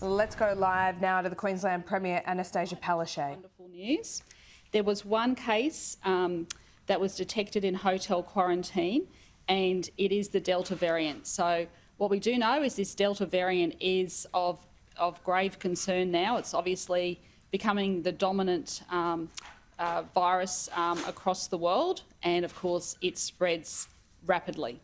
Let's go live now to the Queensland Premier, Annastacia Palaszczuk. Wonderful news. There was one case that was detected in hotel quarantine, and it is the Delta variant. So what we do know is this Delta variant is of grave concern now. It's obviously becoming the dominant virus across the world, and of course it spreads rapidly.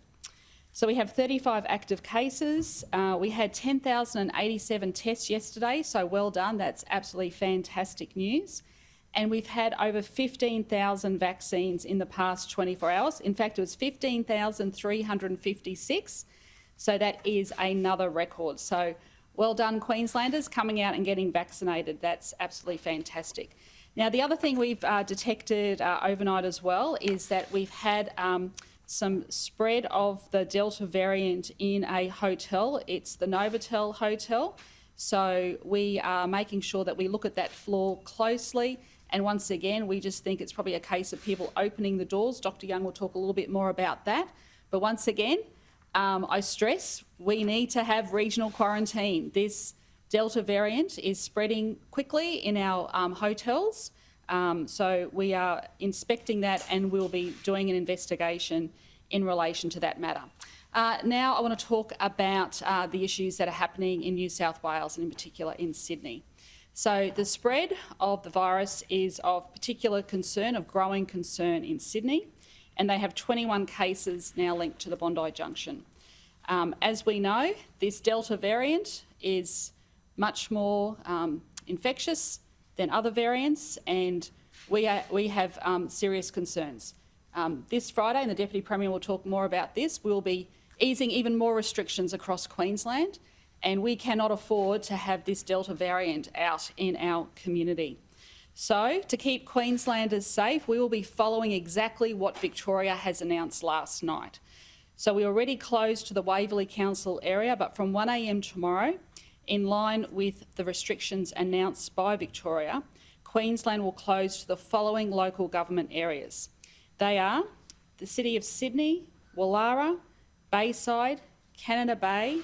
So we have 35 active cases. We had 10,087 tests yesterday, so well done. That's absolutely fantastic news. And we've had over 15,000 vaccines in the past 24 hours. In fact, it was 15,356. So that is another record. So well done, Queenslanders, coming out and getting vaccinated. That's absolutely fantastic. Now, the other thing we've detected overnight as well is that we've had some spread of the Delta variant in a hotel. It's the Novotel Hotel. So we are making sure that we look at that floor closely. And once again, we just think it's probably a case of people opening the doors. Dr. Young will talk a little bit more about that. But once again, I stress we need to have regional quarantine. This Delta variant is spreading quickly in our hotels. So we are inspecting that, and we'll be doing an investigation in relation to that matter. Now I want to talk about the issues that are happening in New South Wales and in particular in Sydney. So the spread of the virus is of particular concern, of growing concern in Sydney, and they have 21 cases now linked to the Bondi Junction. As we know, this Delta variant is much more infectious than other variants, and we have serious concerns. This Friday, and the Deputy Premier will talk more about this, we'll be easing even more restrictions across Queensland, and we cannot afford to have this Delta variant out in our community. So, to keep Queenslanders safe, we will be following exactly what Victoria has announced last night. So we already closed to the Waverly Council area, but from 1 a.m. tomorrow, in line with the restrictions announced by Victoria, Queensland will close to the following local government areas. They are the City of Sydney, Woollahra, Bayside, Canada Bay,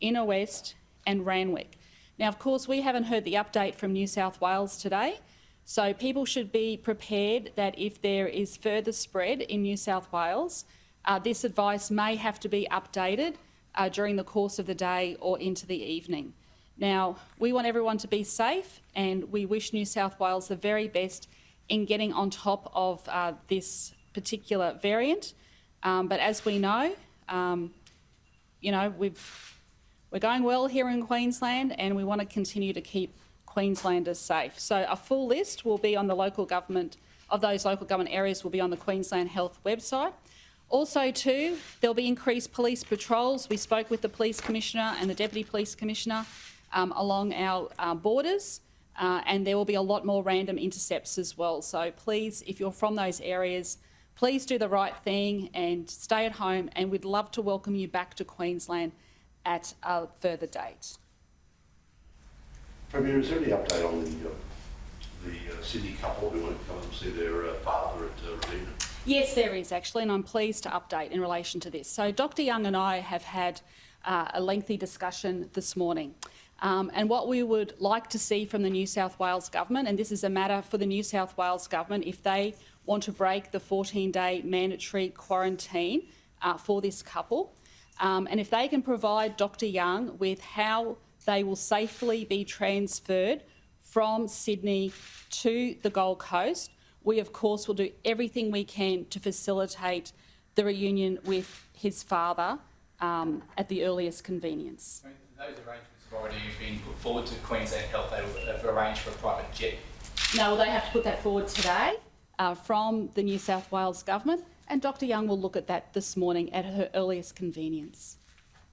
Inner West and Randwick. Now, of course, we haven't heard the update from New South Wales today, so people should be prepared that if there is further spread in New South Wales, this advice may have to be updated during the course of the day or into the evening. Now, we want everyone to be safe, and we wish New South Wales the very best in getting on top of this particular variant. But as we know, we're going well here in Queensland, and we want to continue to keep Queenslanders safe. So a full list will be on the local government, of those local government areas will be on the Queensland Health website. Also too, there'll be increased police patrols. We spoke with the Police Commissioner and the Deputy Police Commissioner along our borders, and there will be a lot more random intercepts as well. So please, if you're from those areas, please do the right thing and stay at home, and we'd love to welcome you back to Queensland at a further date. Premier, is there any update on the Sydney couple who went to come and see their father at Ravina? Yes, there is actually, and I'm pleased to update in relation to this. So Dr. Young and I have had a lengthy discussion this morning. And what we would like to see from the New South Wales government, and this is a matter for the New South Wales government, if they want to break the 14-day mandatory quarantine for this couple, and if they can provide Dr. Young with how they will safely be transferred from Sydney to the Gold Coast, we of course will do everything we can to facilitate the reunion with his father at the earliest convenience. Those arrangements have already been put forward to Queensland Health. They have arranged for a private jet. No, they have to put that forward today from the New South Wales government, and Dr. Young will look at that this morning at her earliest convenience.